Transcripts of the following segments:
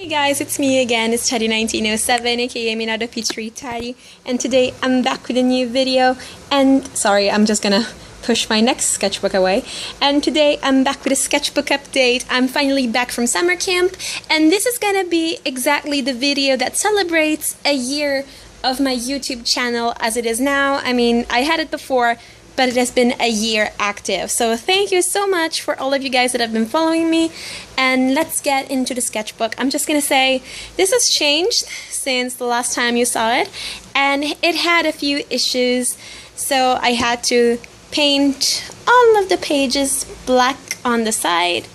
Hey guys, it's me again. It's tatty1907, aka Minado Peachtree Tatty, and today I'm back with a new video. And sorry, I'm just gonna push my next sketchbook away. And today I'm back with a sketchbook update. I'm finally back from summer camp, and this is gonna be exactly the video that celebrates a year of my YouTube channel as it is now. I mean, I had it before, but it has been a year active. So thank you so much for all of you guys that have been following me. And let's get into the sketchbook. I'm just gonna say this has changed since the last time you saw it, and it had a few issues. So I had to paint all of the pages black on the side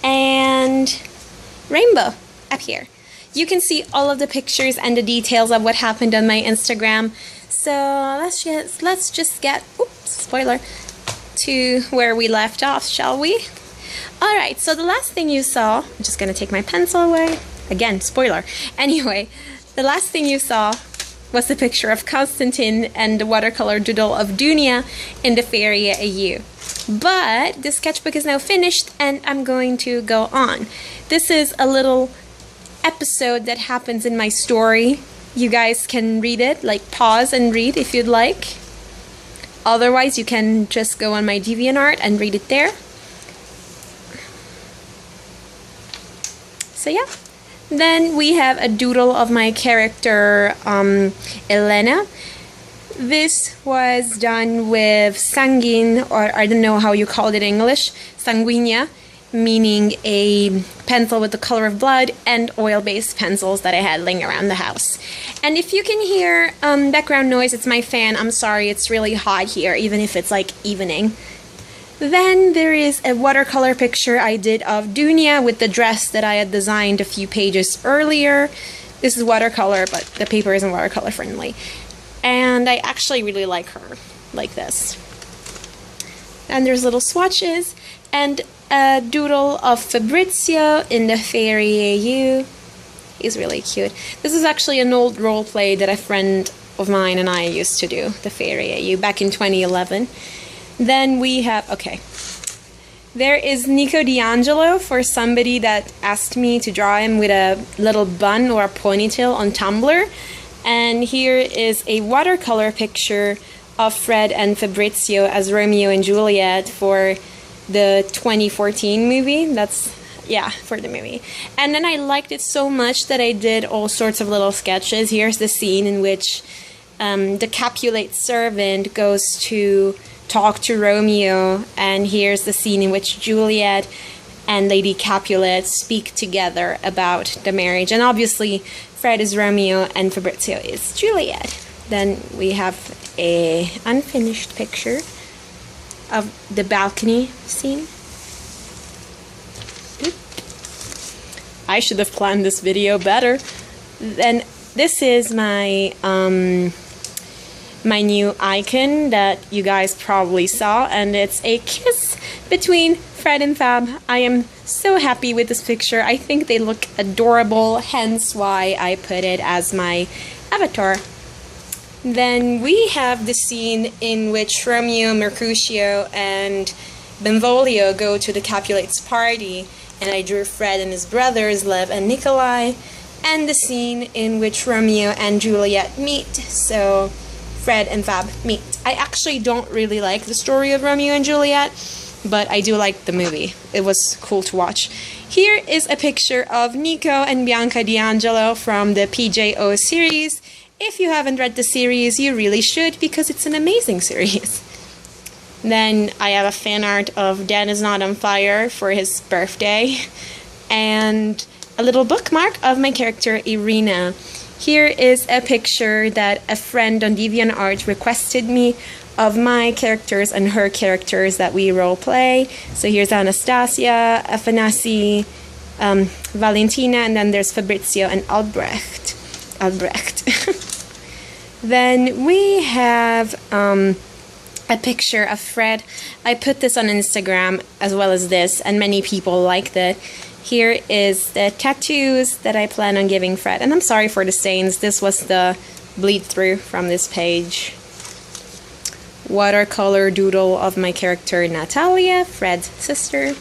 and rainbow up here. You can see all of the pictures and the details of what happened on my Instagram. So let's just get, oops, spoiler, to where we left off, shall we? Alright, so the last thing you saw, I'm just gonna take my pencil away. Again, spoiler. Anyway, the last thing you saw was the picture of Constantine and the watercolor doodle of Dunia in the Fairy AU. But the sketchbook is now finished and I'm going to go on. This is a little episode that happens in my story. You guys can read it, like pause and read if you'd like. Otherwise, you can just go on my DeviantArt and read it there. So yeah. Then we have a doodle of my character, Elena. This was done with sanguine, or I don't know how you call it in English, sanguinea, meaning a pencil with the color of blood, and oil-based pencils that I had laying around the house. And if you can hear background noise, it's my fan. I'm sorry, it's really hot here, even if it's like evening. Then there is a watercolor picture I did of Dunia with the dress that I had designed a few pages earlier. This is watercolor, but the paper isn't watercolor friendly. And I actually really like her, like this. And there's little swatches, and a doodle of Fabrizio in the Fairy AU. He's really cute. This is actually an old role play that a friend of mine and I used to do, the Fairy AU, back in 2011. Then we have, okay, there is Nico D'Angelo, for somebody that asked me to draw him with a little bun or a ponytail on Tumblr. And here is a watercolor picture of Fred and Fabrizio as Romeo and Juliet for the 2014 movie. That's, yeah, for the movie. And then I liked it so much that I did all sorts of little sketches. Here's the scene in which the Capulet servant goes to talk to Romeo, and here's the scene in which Juliet and Lady Capulet speak together about the marriage. And obviously Fred is Romeo and Fabrizio is Juliet. Then we have a unfinished picture of the balcony scene. I should have planned this video better. Then this is my my new icon that you guys probably saw, and it's a kiss between Fred and Fab. I am so happy with this picture. I think they look adorable, hence why I put it as my avatar. Then we have the scene in which Romeo, Mercutio, and Benvolio go to the Capulets' party, and I drew Fred and his brothers, Lev and Nikolai, and the scene in which Romeo and Juliet meet, so Fred and Fab meet. I actually don't really like the story of Romeo and Juliet, but I do like the movie. It was cool to watch. Here is a picture of Nico and Bianca D'Angelo from the PJO series. If you haven't read the series, you really should, because it's an amazing series. Then I have a fan art of Dan is Not on Fire for his birthday, and a little bookmark of my character Irina. Here is a picture that a friend on DeviantArt requested me of my characters and her characters that we role play. So here's Anastasia, Afanasi, Valentina, and then there's Fabrizio and Albrecht. Then we have a picture of Fred. I put this on Instagram as well as this, and many people liked it. Here is the tattoos that I plan on giving Fred. And I'm sorry for the stains. This was the bleed through from this page. Watercolor doodle of my character Natalia, Fred's sister.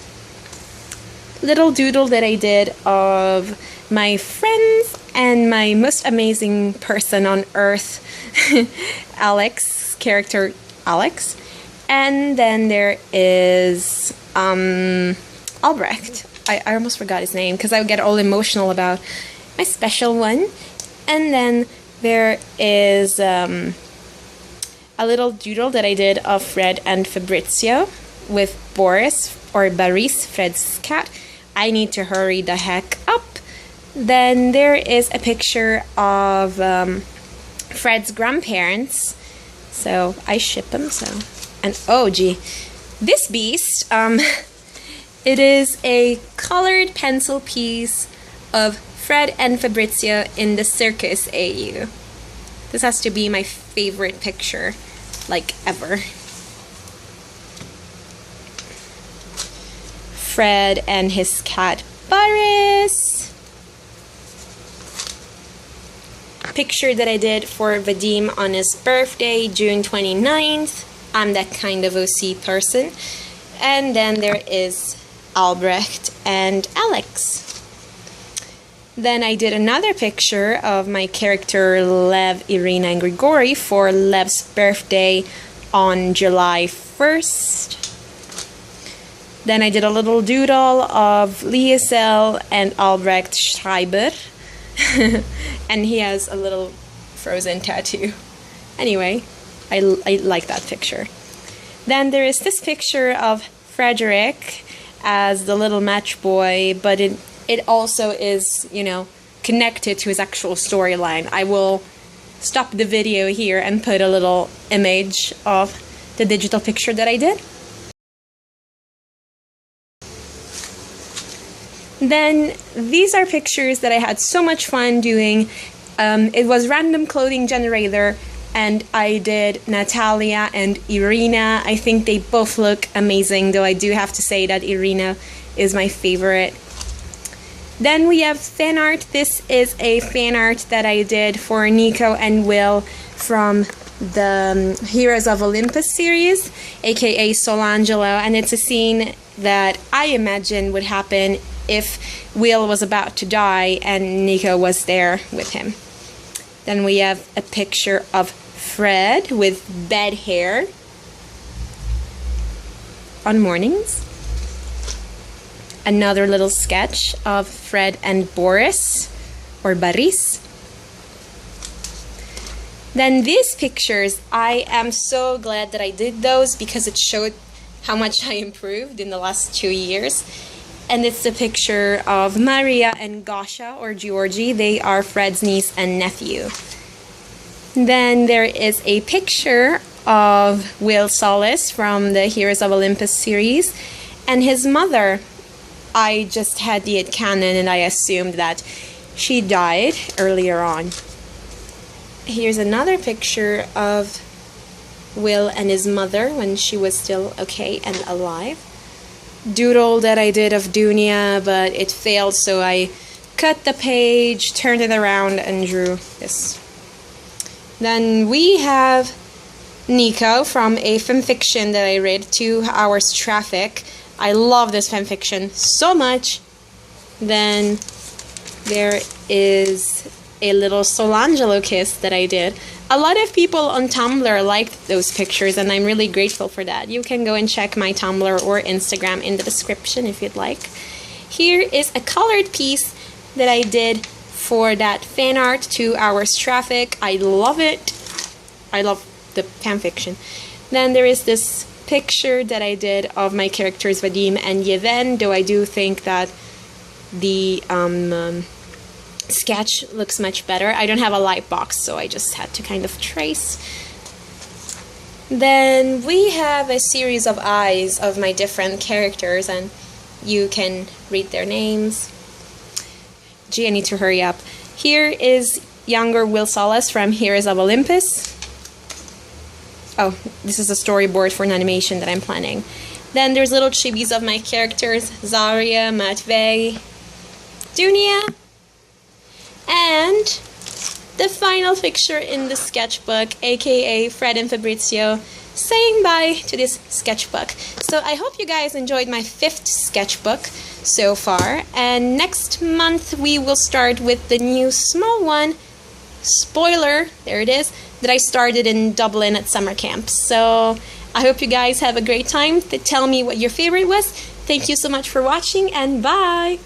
little doodle that I did of my friends and my most amazing person on earth, Alex, character Alex. And then there is Albrecht. I almost forgot his name because I would get all emotional about my special one. And then there is a little doodle that I did of Fred and Fabrizio with Boris, or Baris, Fred's cat. I need to hurry the heck up. Then there is a picture of Fred's grandparents. So I ship them, so. And oh gee, this beast, it is a colored pencil piece of Fred and Fabrizio in the circus AU. This has to be my favorite picture, like, ever. Fred and his cat Baris. Picture that I did for Vadim on his birthday, June 29th. I'm that kind of OC person. And then there is Albrecht and Alex. Then I did another picture of my character Lev, Irina, and Grigory for Lev's birthday on July 1st. Then I did a little doodle of Liesel and Albrecht Schreiber. And he has a little frozen tattoo. Anyway, I like that picture. Then there is this picture of Frederick as the little match boy, but it also is, you know, connected to his actual storyline. I will stop the video here and put a little image of the digital picture that I did. Then these are pictures that I had so much fun doing. It was random clothing generator, and I did Natalia and Irina. I think they both look amazing, though I do have to say that Irina is my favorite. Then we have fan art. This is a fan art that I did for Nico and Will from the Heroes of Olympus series, aka Solangelo, and it's a scene that I imagine would happen if Will was about to die and Nico was there with him. Then we have a picture of Fred with bed hair on mornings. Another little sketch of Fred and Boris, or Baris. Then these pictures, I am so glad that I did those because it showed how much I improved in the last 2 years. And it's a picture of Maria and Gosha, or Georgie. They are Fred's niece and nephew. Then there is a picture of Will Solis from the Heroes of Olympus series and his mother. I just had the headcanon and I assumed that she died earlier on. Here's another picture of Will and his mother when she was still okay and alive. Doodle that I did of Dunia, but it failed, so I cut the page, turned it around, and drew this. Then we have Nico from a fanfiction that I read, 2 Hours Traffic. I love this fanfiction so much. Then there is a little Solangelo kiss that I did. A lot of people on Tumblr liked those pictures, and I'm really grateful for that. You can go and check my Tumblr or Instagram in the description if you'd like. Here is a colored piece that I did for that fan art, 2 Hours Traffic. I love it. I love the fanfiction. Then there is this picture that I did of my characters Vadim and Yevhen, though I do think that the sketch looks much better. I don't have a light box, so I just had to kind of trace. Then we have a series of eyes of my different characters, and you can read their names. Gee, I need to hurry up. Here is younger Will Solis from Heroes of Olympus. Oh, this is a storyboard for an animation that I'm planning. Then there's little chibis of my characters, Zarya, Matvey, Dunia, and the final picture in the sketchbook, aka Fred and Fabrizio, saying bye to this sketchbook. So I hope you guys enjoyed my 5th sketchbook. so far, and next month we will start with the new small one, spoiler, there it is, that I started in Dublin at summer camp. So I hope you guys have a great time. Tell me what your favorite was. Thank you so much for watching, and bye!